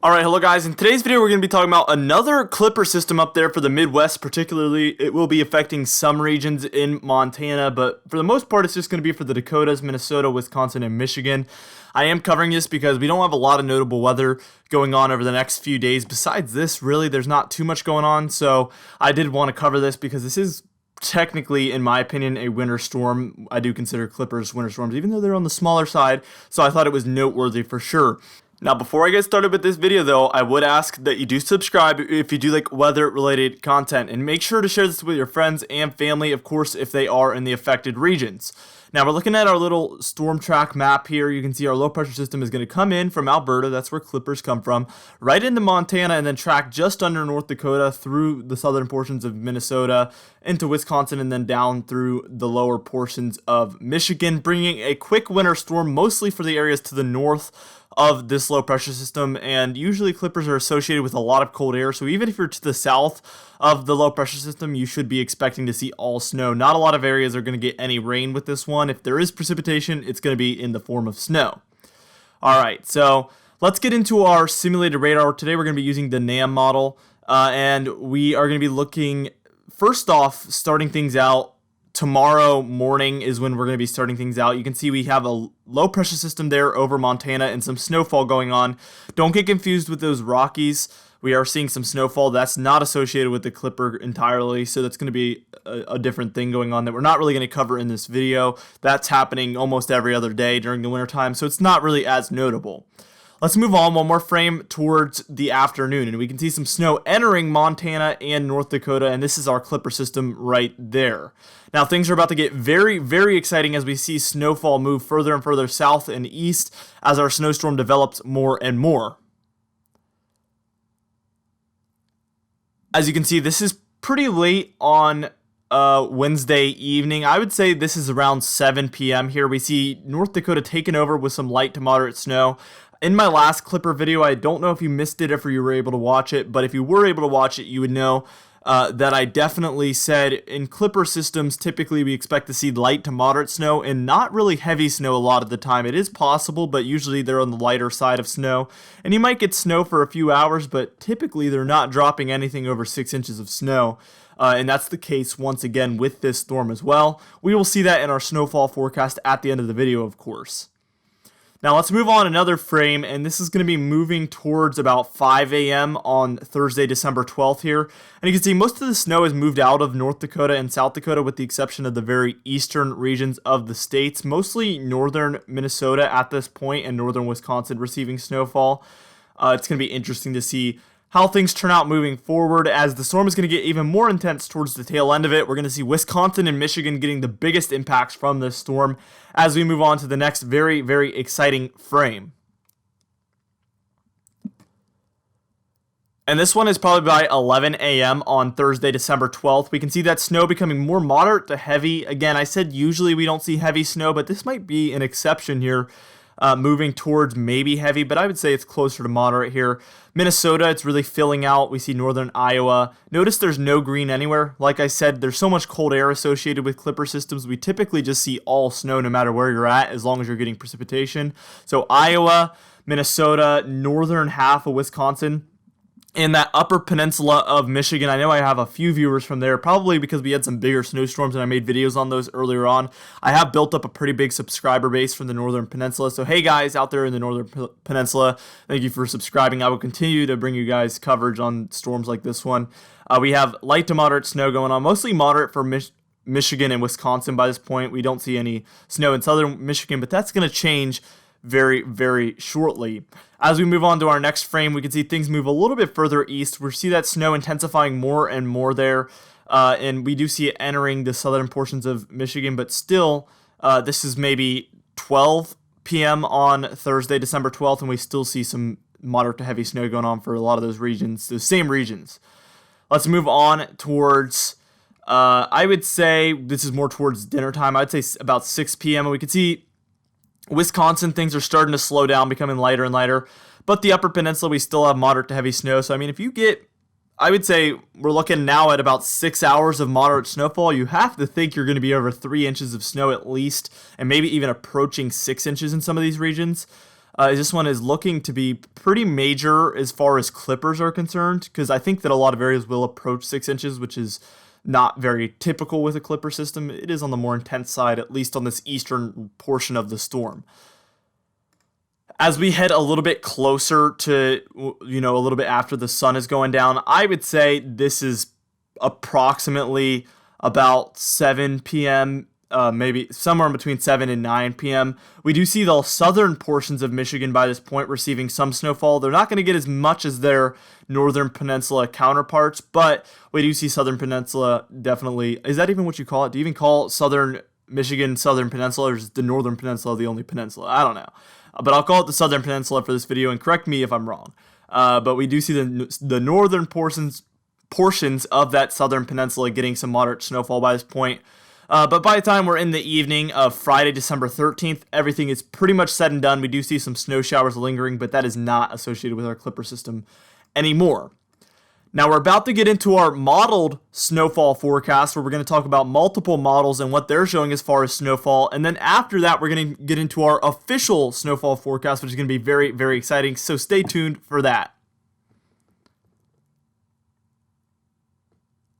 Alright, hello guys. In today's video we're going to be talking about another Clipper system up there for the Midwest. Particularly, it will be affecting some regions in Montana, but for the most part it's just going to be for the Dakotas, Minnesota, Wisconsin, and Michigan. I am covering this because we don't have a lot of notable weather going on over the next few days. Besides this, really, there's not too much going on, so I did want to cover this because this is technically, in my opinion, a winter storm. I do consider Clippers winter storms, even though they're on the smaller side, so I thought it was noteworthy for sure. Now, before I get started with this video, though, I would ask that you do subscribe if you do like weather-related content, and make sure to share this with your friends and family, of course, if they are in the affected regions. Now, we're looking at our little storm track map here. You can see our low-pressure system is going to come in from Alberta, that's where Clippers come from, right into Montana, and then track just under North Dakota through the southern portions of Minnesota, into Wisconsin, and then down through the lower portions of Michigan, bringing a quick winter storm, mostly for the areas to the north of this low pressure system. And usually Clippers are associated with a lot of cold air, so even if you're to the south of the low pressure system, you should be expecting to see all snow. Not a lot of areas are going to get any rain with this one. If there is precipitation, it's going to be in the form of snow. Alright, so let's get into our simulated radar. Today we're going to be using the NAM model, and we are going to be looking, first off, starting things out. Tomorrow morning is when we're going to be starting things out. You can see we have a low pressure system there over Montana and some snowfall going on. Don't get confused with those Rockies. We are seeing some snowfall. That's not associated with the Clipper entirely, so that's going to be a different thing going on that we're not really going to cover in this video. That's happening almost every other day during the wintertime, so it's not really as notable. Let's move on one more frame towards the afternoon, and we can see some snow entering Montana and North Dakota, and this is our Clipper system right there. Now, things are about to get very, very exciting as we see snowfall move further and further south and east as our snowstorm develops more and more. As you can see, this is pretty late on Wednesday evening. I would say this is around 7 p.m. here. We see North Dakota taken over with some light to moderate snow. In my last Clipper video, I don't know if you missed it, if you were able to watch it, but if you were able to watch it, you would know that I definitely said in Clipper systems, typically we expect to see light to moderate snow and not really heavy snow a lot of the time. It is possible, but usually they're on the lighter side of snow, and you might get snow for a few hours, but typically they're not dropping anything over 6 inches of snow. And that's the case once again with this storm as well. We will see that in our snowfall forecast at the end of the video, of course. Now let's move on another frame, and this is going to be moving towards about 5 a.m. on Thursday, December 12th here. And you can see most of the snow has moved out of North Dakota and South Dakota with the exception of the very eastern regions of the states. Mostly northern Minnesota at this point and northern Wisconsin receiving snowfall. It's going to be interesting to see how things turn out moving forward as the storm is going to get even more intense towards the tail end of it. We're going to see Wisconsin and Michigan getting the biggest impacts from this storm as we move on to the next very, very exciting frame. And this one is probably by 11 a.m. on Thursday, December 12th. We can see that snow becoming more moderate to heavy. Again, I said usually we don't see heavy snow, but this might be an exception here. Moving towards maybe heavy, but I would say it's closer to moderate here. Minnesota, it's really filling out. We see northern Iowa. Notice there's no green anywhere. Like I said, there's so much cold air associated with Clipper systems. We typically just see all snow no matter where you're at, as long as you're getting precipitation. So Iowa, Minnesota, northern half of Wisconsin, in that upper peninsula of Michigan. I know I have a few viewers from there, probably because we had some bigger snowstorms and I made videos on those earlier on. I have built up a pretty big subscriber base from the northern peninsula. So hey guys out there in the northern peninsula, thank you for subscribing. I will continue to bring you guys coverage on storms like this one. We have light to moderate snow going on, mostly moderate for Michigan and Wisconsin by this point. We don't see any snow in southern Michigan, but that's going to change very, very shortly. As we move on to our next frame, we can see things move a little bit further east. We see that snow intensifying more and more there, and we do see it entering the southern portions of Michigan, but still, this is maybe 12 p.m. on Thursday, December 12th, and we still see some moderate to heavy snow going on for a lot of those regions, those same regions. Let's move on towards, I would say, this is more towards dinner time. I would say about 6 p.m., and we can see Wisconsin, things are starting to slow down, becoming lighter and lighter, but the upper peninsula, we still have moderate to heavy snow. So, I mean, if you get, I would say we're looking now at about 6 hours of moderate snowfall, you have to think you're going to be over 3 inches of snow at least, and maybe even approaching 6 inches in some of these regions. This one is looking to be pretty major as far as clippers are concerned, because I think that a lot of areas will approach 6 inches, which is not very typical with a clipper system. It is on the more intense side, at least on this eastern portion of the storm. As we head a little bit closer to, a little bit after the sun is going down, I would say this is approximately about 7 p.m., maybe somewhere in between 7 and 9 p.m. We do see the southern portions of Michigan by this point receiving some snowfall. They're not going to get as much as their northern peninsula counterparts, but we do see southern peninsula definitely. Is that even what you call it? Do you even call southern Michigan southern peninsula, or is the northern peninsula the only peninsula? I don't know. But I'll call it the southern peninsula for this video, and correct me if I'm wrong. But we do see the northern portions of that southern peninsula getting some moderate snowfall by this point. But by the time we're in the evening of Friday, December 13th, everything is pretty much said and done. We do see some snow showers lingering, but that is not associated with our Clipper system anymore. Now we're about to get into our modeled snowfall forecast, where we're going to talk about multiple models and what they're showing as far as snowfall. And then after that, we're going to get into our official snowfall forecast, which is going to be very, very exciting. So stay tuned for that.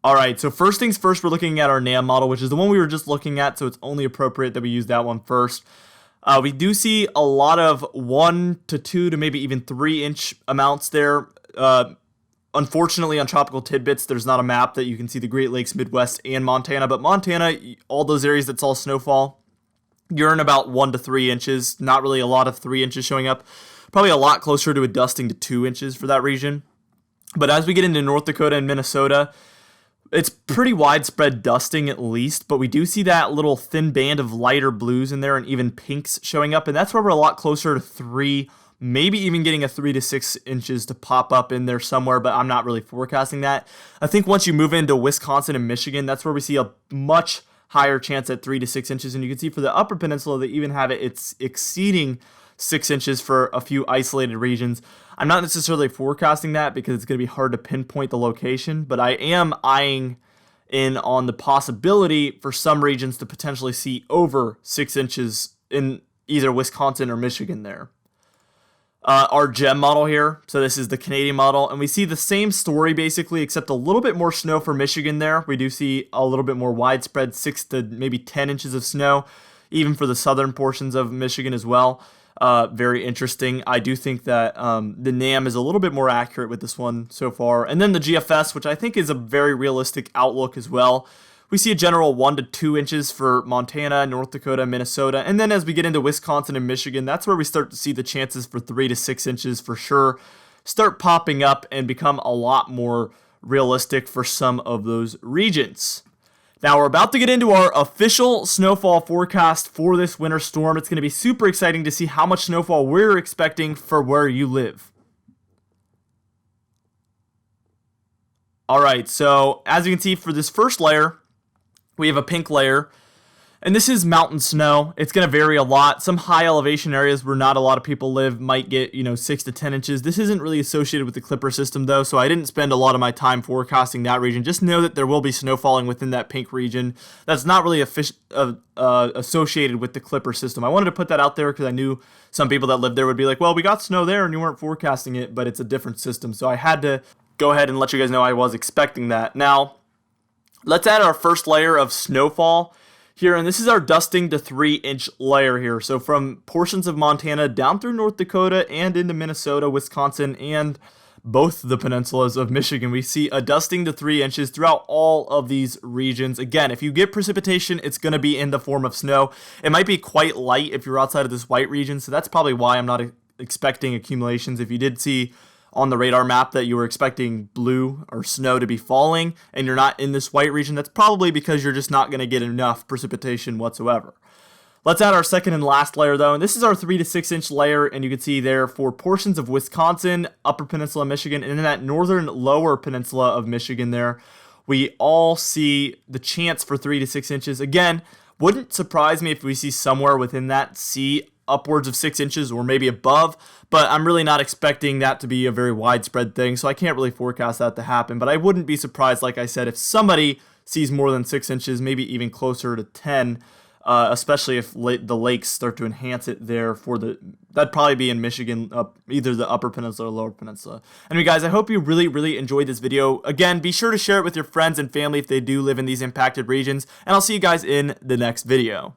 All right, so first things first, we're looking at our NAM model, which is the one we were just looking at, so it's only appropriate that we use that one first. We do see a lot of 1 to 2 to maybe even 3 inch amounts there. Unfortunately, on Tropical Tidbits, there's not a map that you can see the Great Lakes, Midwest, and Montana, but Montana, all those areas that's all snowfall, you're in about 1 to 3 inches, not really a lot of 3 inches showing up. Probably a lot closer to a dusting to 2 inches for that region. But as we get into North Dakota and Minnesota, it's pretty widespread dusting at least, but we do see that little thin band of lighter blues in there and even pinks showing up, and that's where we're a lot closer to 3, maybe even getting a 3 to 6 inches to pop up in there somewhere, but I'm not really forecasting that. I think once you move into Wisconsin and Michigan, that's where we see a much higher chance at 3 to 6 inches, and you can see for the Upper Peninsula, they even have it's exceeding 6 inches for a few isolated regions. I'm not necessarily forecasting that because it's going to be hard to pinpoint the location, but I am eyeing in on the possibility for some regions to potentially see over 6 inches in either Wisconsin or Michigan there. Our GEM model here, so this is the Canadian model, and we see the same story basically, except a little bit more snow for Michigan there. We do see a little bit more widespread, 6 to maybe 10 inches of snow, even for the southern portions of Michigan as well. Very interesting. I do think that the NAM is a little bit more accurate with this one so far. And then the GFS, which I think is a very realistic outlook as well. We see a general 1 to 2 inches for Montana, North Dakota, Minnesota. And then as we get into Wisconsin and Michigan, that's where we start to see the chances for 3 to 6 inches for sure start popping up and become a lot more realistic for some of those regions. Now we're about to get into our official snowfall forecast for this winter storm. It's going to be super exciting to see how much snowfall we're expecting for where you live. All right, so as you can see for this first layer, we have a pink layer, and this is mountain snow. It's going to vary a lot. Some high elevation areas where not a lot of people live might get, 6 to 10 inches. This isn't really associated with the Clipper system though, so I didn't spend a lot of my time forecasting that region. Just know that there will be snow falling within that pink region. That's not really associated with the Clipper system. I wanted to put that out there because I knew some people that lived there would be like, well, we got snow there and you weren't forecasting it, but it's a different system. So I had to go ahead and let you guys know I was expecting that. Now, let's add our first layer of snowfall here, and this is our dusting to 3 inch layer here. So from portions of Montana down through North Dakota and into Minnesota, Wisconsin, and both the peninsulas of Michigan, we see a dusting to 3 inches throughout all of these regions. Again, if you get precipitation, it's going to be in the form of snow. It might be quite light if you're outside of this white region, so that's probably why I'm not expecting accumulations. If you did see on the radar map that you were expecting blue or snow to be falling and you're not in this white region, that's probably because you're just not going to get enough precipitation whatsoever. Let's add our second and last layer though, and this is our 3 to 6 inch layer, and you can see there for portions of Wisconsin, Upper Peninsula, Michigan, and in that northern lower peninsula of Michigan there, we all see the chance for 3 to 6 inches. Again, wouldn't surprise me if we see somewhere within that see upwards of 6 inches or maybe above, but I'm really not expecting that to be a very widespread thing, so I can't really forecast that to happen. But I wouldn't be surprised, like I said, if somebody sees more than 6 inches, maybe even closer to 10. especially if the lakes start to enhance it there that'd probably be in Michigan, either the Upper Peninsula or Lower Peninsula. Anyway, guys, I hope you really enjoyed this video. Again, be sure to share it with your friends and family if they do live in these impacted regions, and I'll see you guys in the next video.